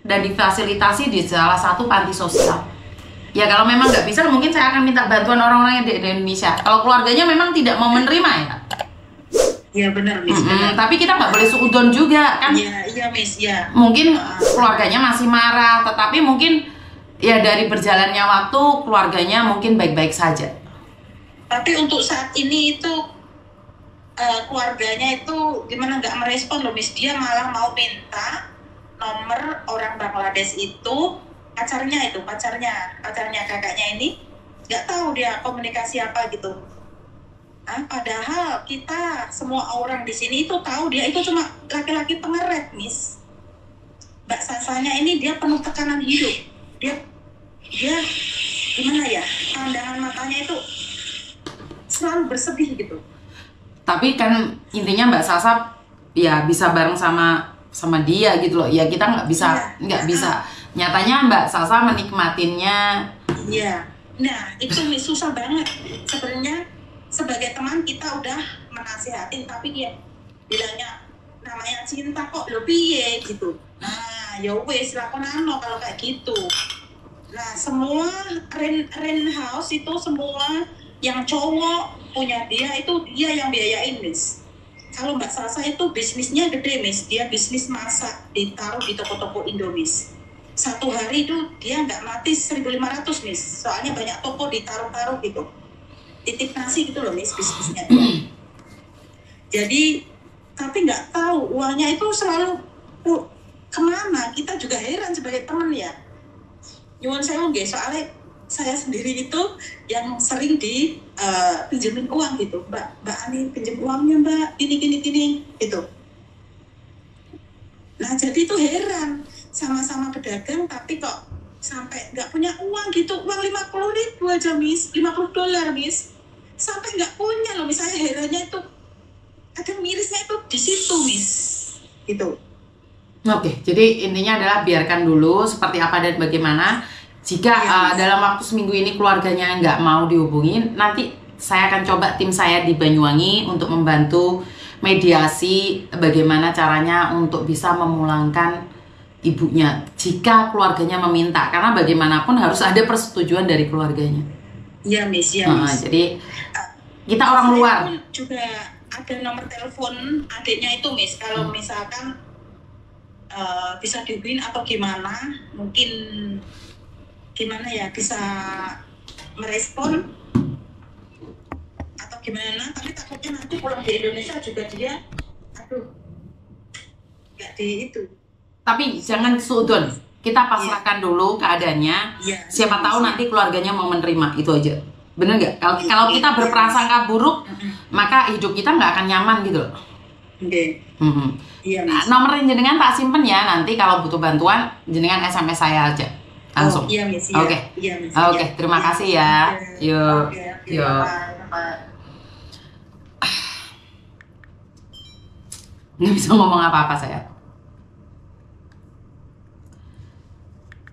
dan difasilitasi di salah satu panti sosial. Ya kalau memang nggak bisa, mungkin saya akan minta bantuan orang-orang yang di Indonesia. Kalau keluarganya memang tidak mau menerima ya. Iya benar Miss. Tapi kita nggak boleh suudon juga kan? Iya Miss ya. Mungkin keluarganya masih marah, tetapi mungkin ya dari berjalannya waktu keluarganya mungkin baik-baik saja. Tapi untuk saat ini itu keluarganya itu gimana, nggak merespon loh Miss. Dia malah mau minta nomor orang Bangladesh itu, pacarnya kakaknya ini, nggak tahu dia komunikasi apa gitu. Padahal kita semua orang di sini itu tahu dia itu cuma laki-laki pengeret Miss. Mbak Sasanya ini dia penuh tekanan hidup. Dia gimana ya, pandangan matanya itu selalu bersedih gitu. Tapi kan intinya Mbak Sasa ya bisa bareng sama dia gitu loh. Ya kita nggak bisa. Nyatanya Mbak Sasa menikmatinnya. Iya. Nah itu Miss, susah banget. Sebenarnya sebagai teman kita udah menasihatin, tapi dia bilangnya namanya cinta kok lebih gitu. Nah ya wes lakonano kalau kayak gitu. Nah semua rent house itu semua yang cowok punya dia itu dia yang biayain Miss. Kalau Mbak Sasa itu bisnisnya gede Miss, dia bisnis masak ditaruh di toko-toko Indo Miss. Satu hari itu dia nggak mati 1.500 Miss, soalnya banyak toko ditaruh-taruh gitu, titip nasi gitu loh Miss bisnisnya dia. Jadi tapi nggak tahu uangnya itu selalu kemana. Kita juga heran sebagai teman ya. Nyuwun sewu nggih, soalnya saya sendiri itu yang sering pinjemin uang gitu. Mbak Ani pinjem uangnya Mbak, gini gitu. Nah jadi itu heran, sama-sama pedagang tapi kok sampai nggak punya uang gitu. Uang 50.000 aja Miss, $50 Miss, sampai nggak punya loh. Misalnya herannya itu kadang mirisnya itu di situ Miss gitu. Oke, jadi intinya adalah biarkan dulu seperti apa dan bagaimana. Jika dalam waktu seminggu ini keluarganya nggak mau dihubungin, nanti saya akan coba tim saya di Banyuwangi untuk membantu mediasi bagaimana caranya untuk bisa memulangkan ibunya jika keluarganya meminta, karena bagaimanapun harus ada persetujuan dari keluarganya. Iya Miss, ya Miss. Jadi kita orang luar juga ada nomor telepon adiknya itu Miss, kalau misalkan bisa dihubungin atau gimana, mungkin gimana ya, bisa merespon atau gimana. Tapi takutnya nanti pulang di Indonesia juga dia nggak di itu. Tapi jangan sudon, kita pasrahkan dulu keadaannya. Siapa tahu nanti keluarganya mau menerima, itu aja. Bener nggak? Kalau kita berprasangka buruk, maka hidup kita nggak akan nyaman gitu loh. Nomor jenengan tak simpen ya, nanti kalau butuh bantuan jenengan SMS saya aja langsung. Oke, terima kasih ya. Yuk. Nggak bisa ngomong apa-apa saya.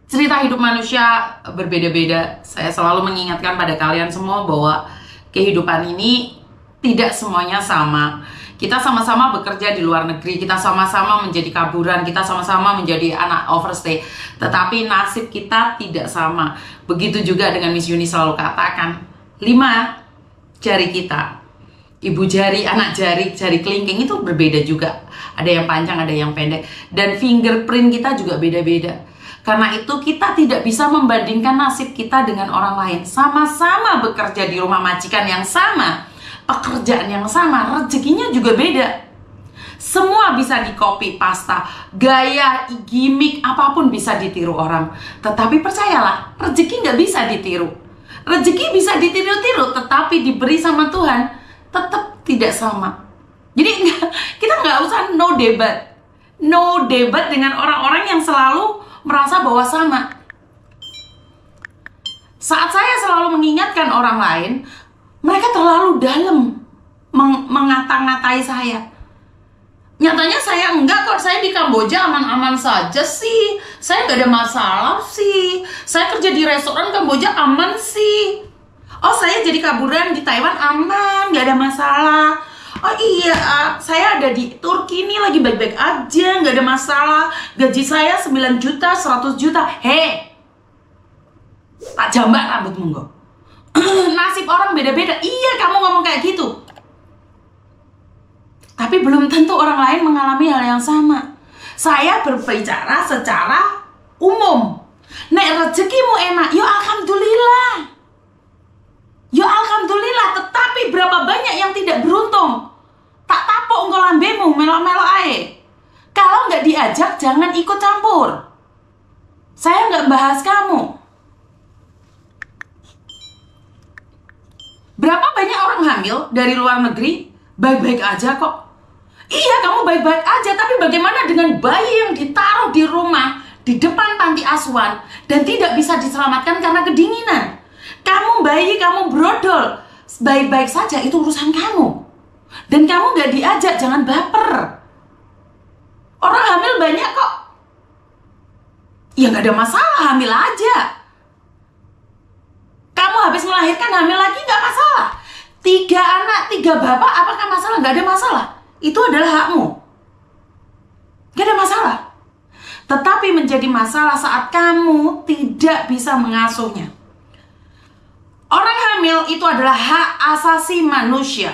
Cerita hidup manusia berbeda-beda. Saya selalu mengingatkan pada kalian semua bahwa kehidupan ini tidak semuanya sama. Kita sama-sama bekerja di luar negeri, kita sama-sama menjadi kaburan, kita sama-sama menjadi anak overstay. Tetapi nasib kita tidak sama. Begitu juga dengan Miss Yuni selalu katakan, 5 jari kita, ibu jari, anak jari, jari kelingking itu berbeda juga. Ada yang panjang, ada yang pendek. Dan fingerprint kita juga beda-beda. Karena itu kita tidak bisa membandingkan nasib kita dengan orang lain. Sama-sama bekerja di rumah majikan yang sama, pekerjaan yang sama, rezekinya juga beda. Semua bisa di-copy pasta, gaya, gimmick, apapun bisa ditiru orang. Tetapi percayalah, rezeki nggak bisa ditiru. Rezeki bisa ditiru-tiru, tetapi diberi sama Tuhan tetap tidak sama. Jadi kita nggak usah no debat dengan orang-orang yang selalu merasa bahwa sama. Saat saya selalu mengingatkan orang lain, mereka terlalu dalam mengata-ngatai saya. Nyatanya saya enggak kok, saya di Kamboja aman-aman saja sih. Saya nggak ada masalah sih. Saya kerja di restoran Kamboja aman sih. Oh, saya jadi kaburan di Taiwan aman, nggak ada masalah. Oh iya, saya ada di Turki nih, lagi baik-baik aja, nggak ada masalah. Gaji saya 9 juta, 100 juta. Hei, tak jambak rambutmu kok. Nasib orang beda-beda. Iya, kamu ngomong kayak gitu. Tapi belum tentu orang lain mengalami hal yang sama. Saya berbicara secara umum. Nek rezekimu enak, ya alhamdulillah. Ya alhamdulillah, tetapi berapa banyak yang tidak beruntung. Tak tapuk engko lambemu, melok-melok ae. Kalau nggak diajak, jangan ikut campur. Saya nggak bahas kamu. Berapa banyak orang hamil dari luar negeri baik-baik aja kok. Iya, kamu baik-baik aja, tapi bagaimana dengan bayi yang ditaruh di rumah, di depan panti asuhan, dan tidak bisa diselamatkan karena kedinginan? Kamu bayi, kamu brodol, baik-baik saja, itu urusan kamu. Dan kamu gak diajak, jangan baper. Orang hamil banyak kok. Ya gak ada masalah, hamil aja. Kamu habis melahirkan, hamil lagi gak masalah. 3 anak, 3 bapak, apakah masalah? Gak ada masalah. Itu adalah hakmu. Gak ada masalah. Tetapi menjadi masalah saat kamu tidak bisa mengasuhnya. Orang hamil itu adalah hak asasi manusia.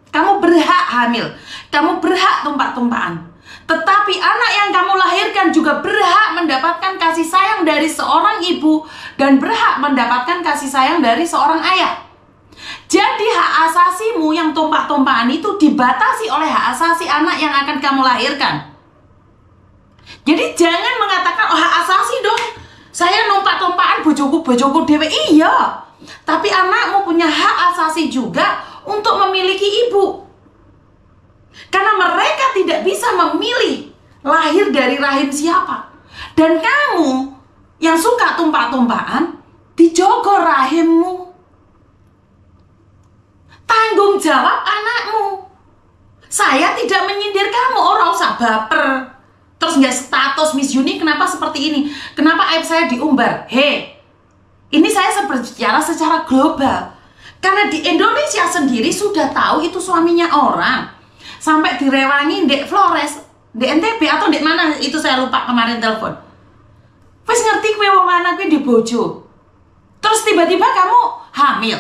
Kamu berhak hamil. Kamu berhak tumpah-tumpahan. Tetapi anak yang kamu lahirkan juga berhak mendapatkan kasih sayang dari seorang ibu dan berhak mendapatkan kasih sayang dari seorang ayah. Jadi hak asasimu yang tumpah-tumpahan itu dibatasi oleh hak asasi anak yang akan kamu lahirkan. Jadi jangan mengatakan, oh hak asasi dong, saya numpak-tumpahan bojoku dewe. Iya, tapi anakmu punya hak asasi juga untuk memiliki ibu. Karena mereka tidak bisa memilih lahir dari rahim siapa. Dan kamu yang suka tumpah-tumpahan, dijogor rahimmu. Tanggung jawab anakmu. Saya tidak menyindir kamu, orang usah baper. Terus nggak status Miss Yuni, kenapa seperti ini? Kenapa aib saya diumbar? Hei, ini saya berbicara secara global. Karena di Indonesia sendiri sudah tahu itu suaminya orang. Sampai direwangi Dek Flores, di NTB atau di mana itu saya lupa kemarin telepon. Wes ngerti kowe wong lanang kuwi dibojo. Terus tiba-tiba kamu hamil.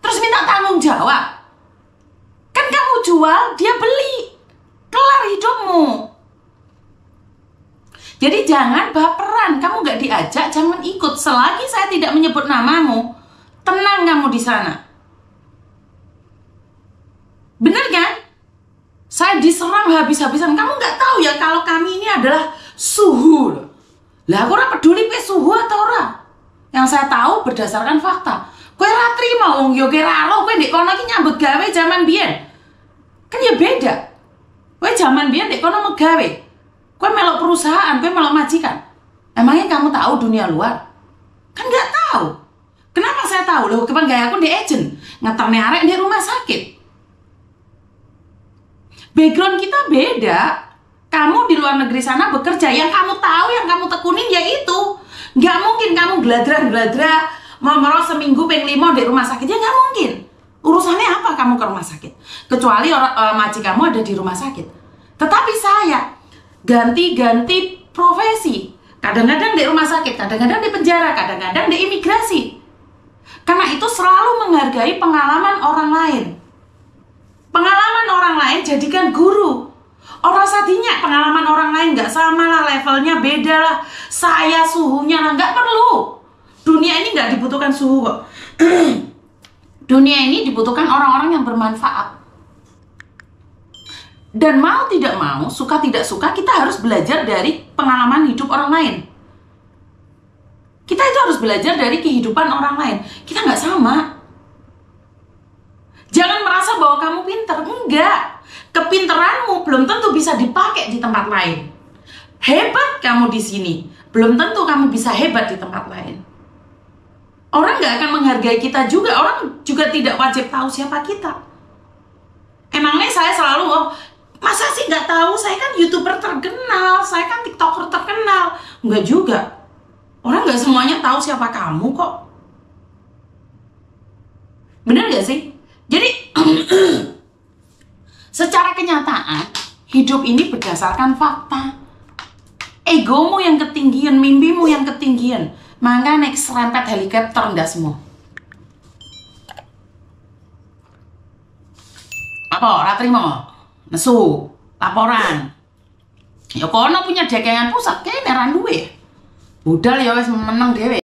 Terus minta tanggung jawab. Kan kamu jual, dia beli. Kelar hidupmu. Jadi jangan baperan, kamu gak diajak, jangan ikut. Selagi saya tidak menyebut namamu, tenang kamu di sana. Bener kan? Saya diserang habis-habisan. Kamu gak tahu ya kalau kami ini adalah suhu. Lah aku ora peduli kowe suhu atau ora. Yang saya tahu berdasarkan fakta. Kowe ra trimo wong yo kira ro kowe ndek kono iki nyambut gawe zaman biyen. Kan ya beda. Kowe zaman biyen ndek kono megawe. Kowe melok perusahaan, kowe melok majikan. Emangnya kamu tahu dunia luar? Kan nggak tahu. Kenapa saya tahu? Loh, kapan gaya aku di agent, ngeterne arek di rumah sakit. Background kita beda. Kamu di luar negeri sana bekerja, yang kamu tahu, yang kamu tekunin ya itu. Nggak mungkin kamu geladra mau seminggu peng 5 di rumah sakit, ya nggak mungkin. Urusannya apa kamu ke rumah sakit? Kecuali maji kamu ada di rumah sakit. Tetapi saya ganti-ganti profesi. Kadang-kadang di rumah sakit, kadang-kadang di penjara, kadang-kadang di imigrasi. Karena itu selalu menghargai pengalaman orang lain. Pengalaman orang lain jadikan guru. Orang sadinya pengalaman orang lain nggak sama lah, levelnya beda lah. Saya suhunya lah, nggak perlu. Dunia ini nggak dibutuhkan suhu kok. Dunia ini dibutuhkan orang-orang yang bermanfaat. Dan mau tidak mau, suka tidak suka, kita harus belajar dari pengalaman hidup orang lain. Kita itu harus belajar dari kehidupan orang lain. Kita nggak sama. Jangan merasa bahwa kamu pinter. Enggak. Kepinteranmu belum tentu bisa dipakai di tempat lain. Hebat kamu di sini, belum tentu kamu bisa hebat di tempat lain. Orang nggak akan menghargai kita juga. Orang juga tidak wajib tahu siapa kita. Emangnya saya selalu, masa sih nggak tahu? Saya kan YouTuber terkenal, saya kan TikToker terkenal. Enggak juga. Orang nggak semuanya tahu siapa kamu kok. Bener nggak sih? Jadi Secara kenyataan, hidup ini berdasarkan fakta. Egomu yang ketinggian, mimpimu yang ketinggian. Maka naik serempet helikopter ndak semua. Apa? Ora trimo? Nesu, laporan. Ya kono punya dagangan pusat, kene ra duwe. Budal ya wis meneng dhewe.